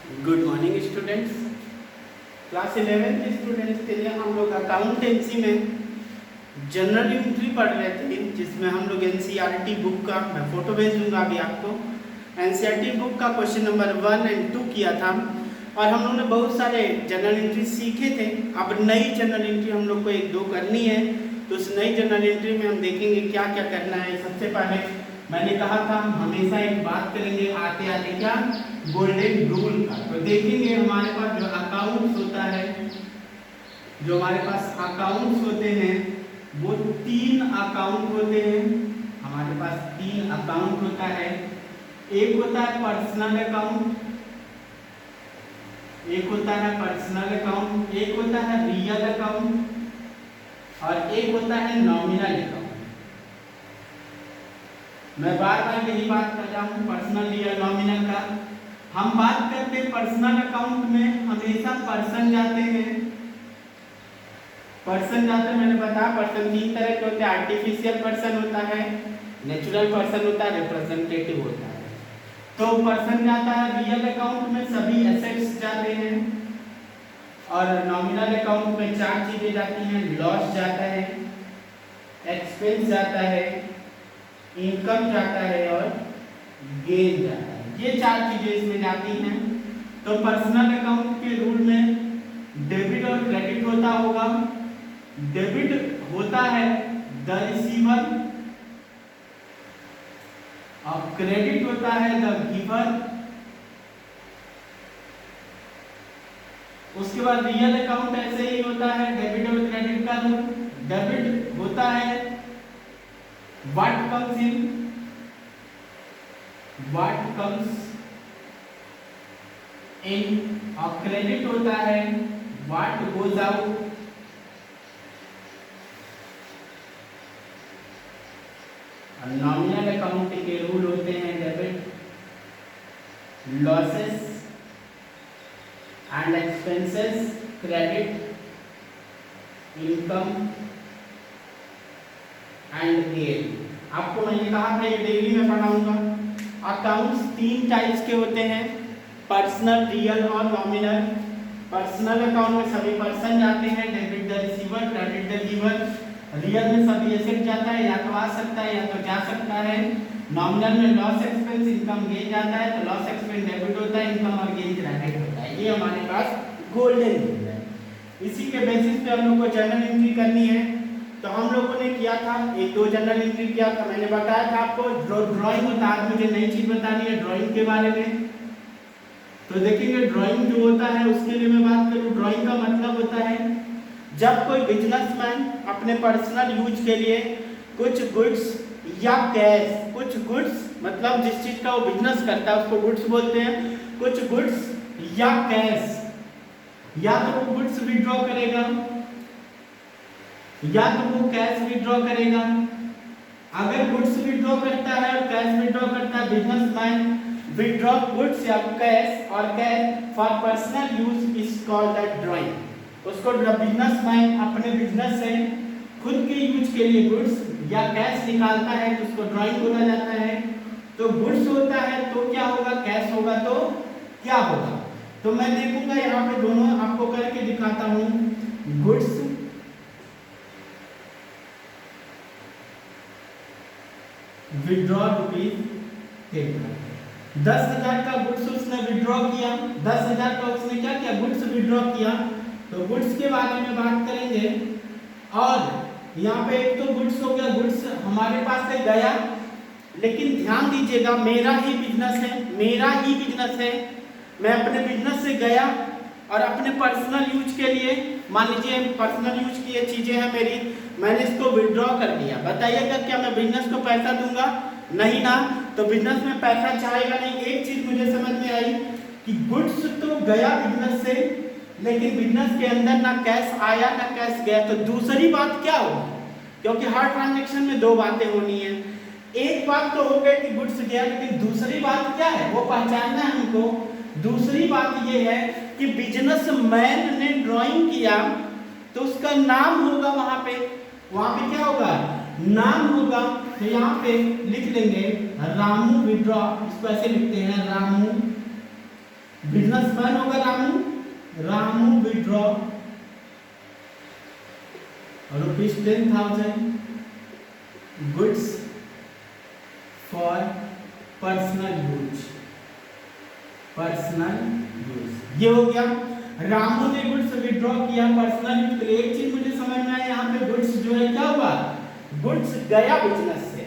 Good morning students. Class 11 के students के लिए हम लोग अकाउंटेंसी में जनरल एंट्री पढ़ रहे थे, जिसमें हम लोग एनसीईआरटी बुक का, मैं फोटो भेज दूंगा अभी आपको, एनसीईआरटी बुक का क्वेश्चन नंबर 1 और 2 किया था और हम लोगों ने बहुत सारे जनरल एंट्री सीखे थे। अब नई जनरल एंट्री हम लोग को 1-2 करनी है, तो उस नई जनरल एंट्री में हम देखेंगे क्या क्या करना है। सबसे पहले मैंने कहा था हम हमेशा एक बात करेंगे आते आते, क्या, गोल्डन रूल का। तो देखेंगे हमारे पास जो अकाउंट्स होता है, जो हमारे पास अकाउंट्स होते हैं वो 3 अकाउंट होते हैं। हमारे पास 3 अकाउंट होता है। एक होता है पर्सनल अकाउंट, एक होता है पर्सनल अकाउंट, एक होता है रियल अकाउंट और एक होता है नॉमिनल अकाउंट। मैं बार बार यही बात कर रहा हूँ, पर्सनल रियल नॉमिनल का। हम बात करते हैं पर्सनल अकाउंट में हमेशा पर्सन जाते हैं। पर्सन जाते हैं, मैंने बताया पर्सन 3 तरह के होते हैं। आर्टिफिशियल पर्सन होता है, नेचुरल पर्सन होता है, रिप्रेजेंटेटिव होता है। तो पर्सन जाता है रियल अकाउंट में, सभी एसेट्स जाते हैं। और नॉमिनल अकाउंट में 4 चीजें जाती हैं, लॉस जाता है, एक्सपेंस जाता है, इनकम जाता है और गेन जाता है। ये 4 चीजें इसमें जाती हैं। तो पर्सनल अकाउंट के रूल में डेबिट और क्रेडिट होता होगा। डेबिट होता है द रिसीवर और क्रेडिट होता है द गिवर। उसके बाद रियल अकाउंट ऐसे ही होता है, डेबिट और क्रेडिट का रूल। डेबिट होता है what comes in, what comes in और क्रेडिट होता है what goes out। और नॉमिनल अकाउंट के रूल होते हैं debit, losses and expenses, credit, income and gain. आपको मैंने कहा था ये डेली में पढ़ाऊंगा। अकाउंट्स 3 टाइप्स के होते हैं, पर्सनल, रियल और नॉमिनल। पर्सनल अकाउंट में सभी पर्सन जाते हैं, debit the receiver, credit the giver. Real में सभी एसेट जाता है, या तो आ सकता है या तो जा सकता है। नॉमिनल में लॉस एक्सपेंस इनकम गेन जाता है, तो लॉस एक्सपेंस डेबिट होता है, इनकम और गेन क्रेडिट होता है। ये हमारे पास गोल्डन रूल है। इसी के बेसिस पे हम लोग को जर्नल एंट्री करनी है। तो हम लोगों ने किया था 1-2 जनरल एंट्री किया था। मैंने बताया था आपको ड्राइंग होता है, आज मुझे नई चीज बतानी है ड्राइंग के बारे में। तो देखेंगे ड्राइंग जो होता है उसके लिए मैं बात करूं। ड्राइंग का मतलब होता है जब कोई बिजनेसमैन अपने पर्सनल यूज के लिए कुछ गुड्स या कैश, कुछ गुड्स मतलब जिस चीज का वो बिजनेस करता है उसको गुड्स बोलते हैं, कुछ गुड्स या कैश, या तो वो गुड्स विड्रॉ करेगा या तो वो कैश विड्रॉ करेगा। अगर गुड्स विड्रॉ करता है और कैश विड्रॉ करता है, बिजनेसमैन विड्रॉ गुड्स या कैश और cash for personal use is called the drawing. उसको बिजनेसमैन अपने बिजनेस से खुद के यूज के लिए गुड्स या कैश निकालता है तो उसको ड्राइंग बोला जाता है। तो गुड्स होता है तो क्या होगा, कैश होगा तो क्या होगा। तो मैं देखूंगा यहाँ पे दोनों आपको करके दिखाता हूँ। गुड्स विड्रॉ रुपीज 10,000 का गुड्स उसने विड्रॉ किया। 10,000 का उसने क्या किया, गुड्स विड्रॉ किया। तो गुड्स के बारे में बात करेंगे। और यहाँ पे एक तो गुड्स हो गया, गुड्स हमारे पास से गया, लेकिन ध्यान दीजिएगा मेरा ही बिजनेस है, मेरा ही बिजनेस है। मैं अपने बिजनेस से गया और अपने पर्सनल यूज के लिए, मान लीजिए पर्सनल यूज की ये चीजें हैं मेरी, मैंने इसको विड्रॉ कर दिया। बताइएगा क्या मैं बिजनेस को पैसा दूंगा? नहीं ना। तो बिजनेस में पैसा चाहेगा नहीं। एक चीज मुझे समझ में आई कि गुड्स तो गया बिजनेस से, लेकिन बिजनेस के अंदर ना कैश आया ना कैश गया। तो दूसरी बात क्या होगी, क्योंकि हर ट्रांजेक्शन में 2 बातें होनी है। एक बात तो हो गई कि गुड्स गया, लेकिन दूसरी बात क्या है वो पहचानना है हमको। दूसरी बात ये है कि बिजनेसमैन ने ड्राइंग किया तो उसका नाम होगा वहां पे क्या होगा, नाम होगा। तो यहाँ पे लिख लेंगे रामू विड्रॉ, इसको ऐसे लिखते हैं रामू बिजनेसमैन होगा Ramu, Ramu withdraw ₹10,000 goods for personal use, personal use. ये हो गया, रामू ने गुड्स विड्रॉ किया पर्सनल यूज के लिए। एक चीज मुझे समझ में आया, यहाँ पे गुड्स जो है क्या हुआ, गुड्स गया बिजनेस से,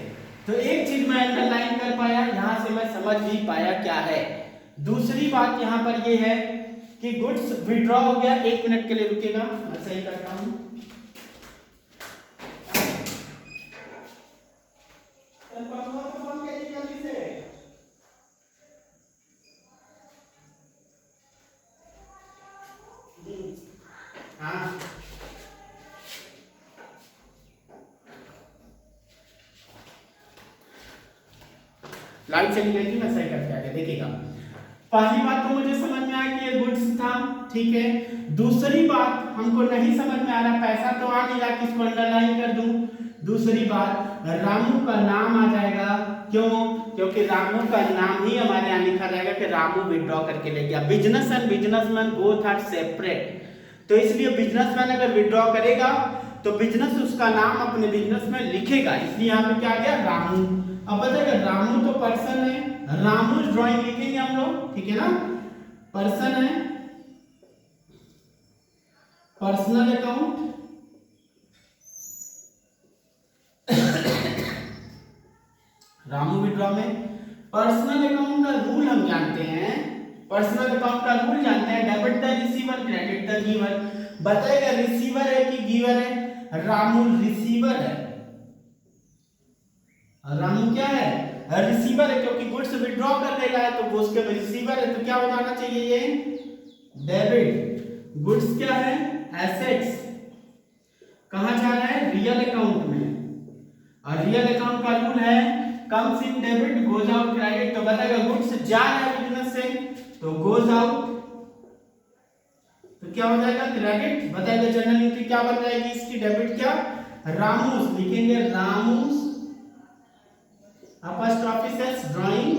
तो एक चीज मैं अंडरलाइन कर पाया, यहाँ से मैं समझ भी पाया क्या है। दूसरी बात यहाँ पर ये है कि गुड्स विड्रॉ हो गया। 1 मिनट के लिए रुकेगा, मैं सही करता हूँ। हाँ, लाइट चली गई थी, मैं सही करके आ गया। देखिएगा, पहली बात तो मुझे समझ में आया कि ये गुड्स था, ठीक है। दूसरी बात हमको नहीं समझ में आ रहा, पैसा तो आ नहीं रहा, किसको अंडरलाइन कर दूं। दूसरी बात, रामू का नाम आ जाएगा, क्यों? क्योंकि रामू का नाम ही हमारे यहाँ लिखा जाएगा कि रामू विड्रॉ करके ले गया। Business and businessman both are separate, तो इसलिए बिजनेसमैन अगर विड्रॉ करेगा तो बिजनेस उसका नाम अपने बिजनेस में लिखेगा, इसलिए यहाँ पे क्या आ गया, रामू। अब बताइए, रामू तो पर्सन है, रामू ड्राइंग लिखेंगे हम लोग, ठीक है ना। पर्सन है, पर्सनल अकाउंट, रामू विड्रॉ में पर्सनल अकाउंट का रूल हम जानते हैं, पर्सनल अकाउंट का रूल जानते हैं, debit the receiver credit the giver. बताएगा रिसीवर है कि गिवर है, रामू रिसीवर है, रामू क्या है, रिसीवर है, क्योंकि गुड्स विड्रॉ कर रहा है तो वो उसके रिसीवर है, तो क्या हो जाना चाहिए, ये डेबिट। गुड्स क्या है, एसेट्स, कहां जा रहा है, रियल अकाउंट में, और रियल अकाउंट का रूल है comes in debit goes out credit. तो बताएगा गुड्स जा रहा है बिजनेस से तो गोज आउट, तो क्या हो जाएगा, क्रेडिट। बताएगा जर्नल एंट्री क्या बन जाएगी इसकी, डेबिट क्या, रामूस लिखेंगे, रामूस अपॉस्ट्रोफी से ड्राइंग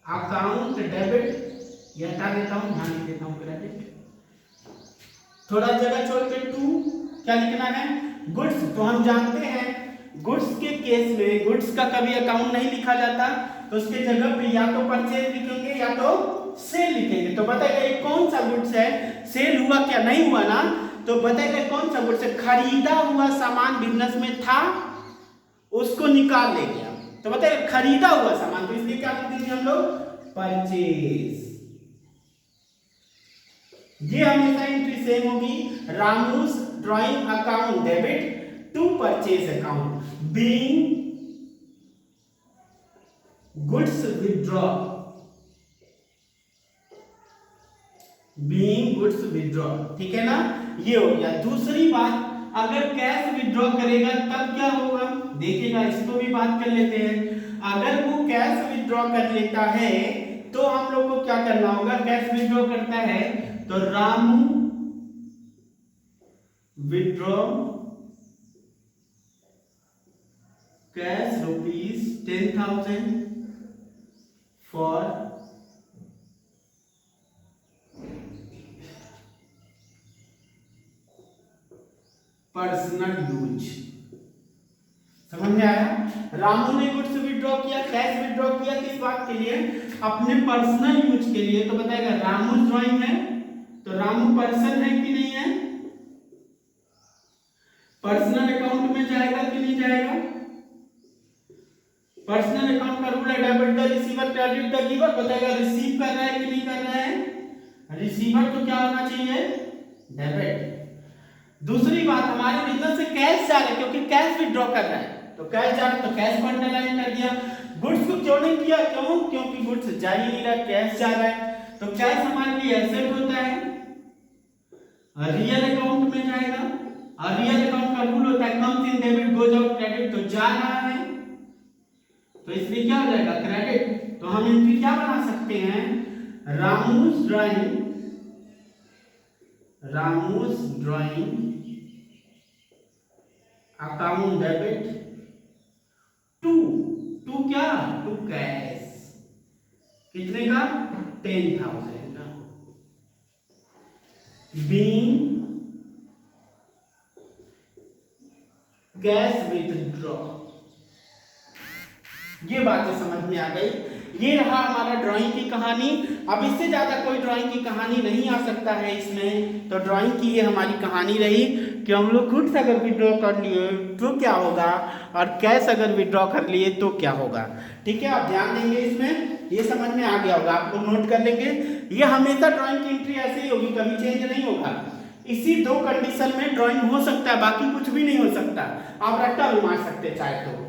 अकाउंट डेबिट, ये हटा देता हूं, ध्यान नहीं देता हूं, क्रेडिट। थोड़ा जगह छोड़ के टू क्या लिखना है, गुड्स। तो हम जानते हैं गुड्स के केस में गुड्स का कभी अकाउंट नहीं लिखा जाता, तो उसके जगह पे या तो परचेज लिखेंगे या तो सेल लिखेंगे। तो बताइए ये कौन सा गुड्स है, सेल हुआ क्या, नहीं हुआ ना, तो बताइए कौन सा गुड्स है, खरीदा हुआ सामान बिजनेस में था उसको निकाल ले गया, तो बताइए खरीदा हुआ सामान, तो इसलिए क्या लिख देंगे हम लोग, परचेज। ये हमेशा एंट्री सेम होगी, रामूस drawing account debit to purchase account being goods withdraw, being goods withdraw, ठीक है ना, ये हो गया। दूसरी बात, अगर कैश विड्रॉ करेगा तब क्या होगा, देखिएगा इसको भी बात कर लेते हैं। अगर वो कैश विड्रॉ कर लेता है तो हम लोग को क्या करना होगा, कैश विड्रॉ करता है तो Ramu withdraw cash ₹10,000 for personal use. समझ में आया, रामू ने गुड्स विड्रॉ किया, कैश विड्रॉ किया, किस बात के लिए, अपने पर्सनल यूज के लिए। तो बताएगा रामू ड्राइंग है तो रामू पर्सन है कि नहीं है, पर्सनल अकाउंट में जाएगा कि नहीं जाएगा, पर्सनल अकाउंट का रूल है debit the receiver credit the giver. बताएगा रिसीव कर रहा है कि नहीं कर रहा है, रिसीवर तो क्या होना चाहिए, डेबिट। दूसरी बात, हमारे बिजनेस से कैश जा रहा है क्योंकि कैश विड्रॉ कर रहा है, तो कैश जा रहा है तो कैश को अंडरलाइन कर दिया। गुड्स को क्यों नहीं किया, क्यों, क्योंकि गुड्स जा ही नहीं रहा, कैश जा रहा है, तो कैश हमारे लिए एसेट होता है, रियल अकाउंट में जाएगा, और रियल अकाउंट का रूल होता है comes in debit goes out credit, तो जा रहा है तो इसलिए क्या हो जाएगा, क्रेडिट। तो हम एंट्री क्या बना सकते हैं, Ramu's drawing account debit to क्या, टू कैश, कि कितने का? 10,000 का। बीइंग कैश विथड्रॉ, ये बातें समझ में आ गई। ये रहा हमारा ड्राइंग की कहानी। अब इससे ज्यादा कोई ड्राइंग की कहानी नहीं आ सकता है इसमें। तो ड्राइंग की ये हमारी कहानी रही कि हम लोग खुद से अगर विड्रॉ कर लिए तो क्या होगा, और कैश अगर विड्रॉ कर लिए तो क्या होगा। ठीक है, आप ध्यान देंगे इसमें, ये समझ में आ गया होगा, आप लोग नोट कर लेंगे। ये हमेशा ड्राइंग की एंट्री ऐसे ही होगी, कभी चेंज नहीं होगा। इसी दो कंडीशन में ड्राइंग हो सकता है, बाकी कुछ भी नहीं हो सकता। आप रट्टा भी मार सकते चाहे तो।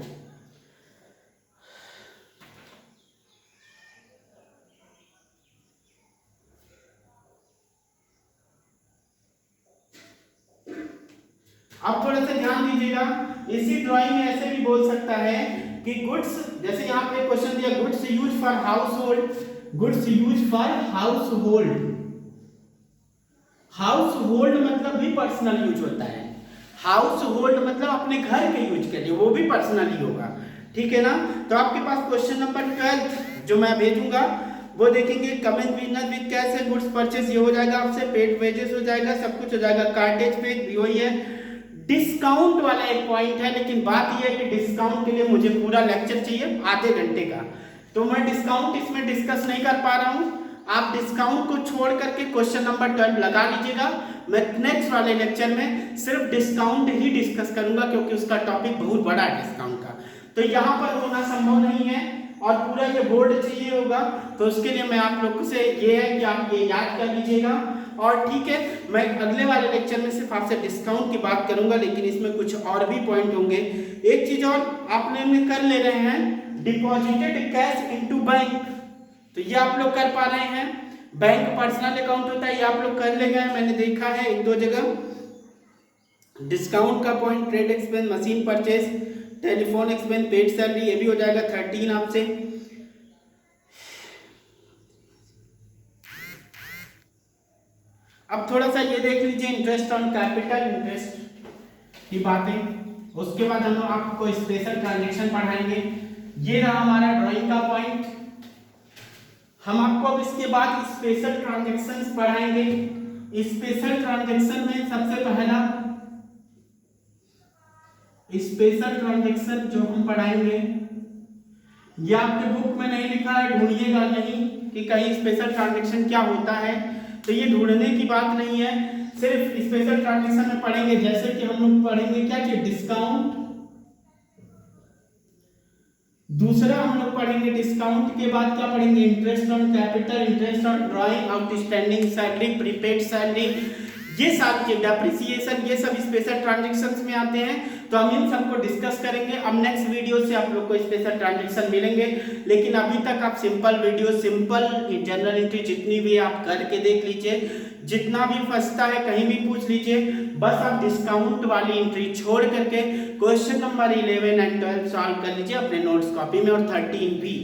अब थोड़ा सा ध्यान दीजिएगा, इसी ड्राइंग में ऐसे भी बोल सकता है कि गुड्स, जैसे यहाँ पे क्वेश्चन दिया goods use for house hold, goods use for house hold. House hold मतलब भी पर्सनल यूज होता है। हाउस होल्ड मतलब अपने घर के यूज के लिए, वो भी पर्सनल ही होगा। ठीक है ना। तो आपके पास क्वेश्चन नंबर 12 जो मैं भेजूंगा वो देखेंगे। कमिंग बिजनेस विद कैश है, गुड्स परचेस ये हो जाएगा आपसे, पेड वेजेस हो जाएगा, सब कुछ हो जाएगा, कार्टेज पे भी वही है। डिस्काउंट वाला एक पॉइंट है, लेकिन बात यह है कि डिस्काउंट के लिए मुझे पूरा लेक्चर चाहिए आधे घंटे का, तो मैं डिस्काउंट इसमें डिस्कस नहीं कर पा रहा हूं। आप डिस्काउंट को छोड़ करके क्वेश्चन नंबर 12 लगा लीजिएगा। मैं नेक्स्ट वाले लेक्चर में सिर्फ डिस्काउंट ही डिस्कस करूंगा, क्योंकि उसका टॉपिक बहुत बड़ा है डिस्काउंट का, तो यहाँ पर होना संभव नहीं है और पूरा ये बोर्ड चाहिए होगा। तो उसके लिए मैं आप लोग से ये है कि आप ये याद कर लीजिएगा। और ठीक है, मैं अगले वाले लेक्चर में सिर्फ आपसे डिस्काउंट की बात करूंगा, लेकिन इसमें कुछ और भी पॉइंट होंगे। एक चीज और आप लोग कर ले रहे हैं, डिपॉजिटेड कैश इनटू बैंक, तो ये आप लोग कर पा रहे हैं। बैंक पर्सनल अकाउंट होता है, ये आप लोग कर ले गए, मैंने देखा है एक दो जगह। डिस्काउंट का point, trade expense, machine purchase, telephone expense, paid salary, ये भी हो जाएगा 13 आपसे। अब थोड़ा सा ये देख लीजिए इंटरेस्ट ऑन कैपिटल, इंटरेस्ट की बातें। उसके बाद हम आपको स्पेशल ट्रांजैक्शन पढ़ाएंगे। ये रहा हमारा ड्राइंग का पॉइंट। हम आपको अब इसके बाद स्पेशल ट्रांजैक्शंस पढ़ाएंगे। स्पेशल ट्रांजैक्शन में सबसे पहला स्पेशल ट्रांजैक्शन जो हम पढ़ाएंगे, ये आपके बुक में नहीं लिखा है, ढूंढिएगा नहीं कि कहीं स्पेशल ट्रांजैक्शन क्या होता है, तो ये ढूंढने की बात नहीं है। सिर्फ स्पेशल ट्रांजैक्शन में पढ़ेंगे, जैसे कि हम लोग पढ़ेंगे क्या कि डिस्काउंट। दूसरा हम लोग पढ़ेंगे डिस्काउंट के बाद क्या पढ़ेंगे, interest on capital, interest on drawing, outstanding salary, prepaid salary, ये सारी डेप्रिसिएशन, ये सब स्पेशल ट्रांजैक्शंस में आते हैं। तो हम इन सबको डिस्कस करेंगे। अब नेक्स्ट वीडियो से आप लोग को स्पेशल ट्रांजैक्शन मिलेंगे, लेकिन अभी तक आप simple video, simple general entry जितनी भी आप करके देख लीजिए। जितना भी फंसता है कहीं भी पूछ लीजिए, बस आप डिस्काउंट वाली एंट्री छोड़ करके क्वेश्चन नंबर 11 एंड 12 सॉल्व कर लीजिए अपने नोट्स कॉपी में, और 13 भी।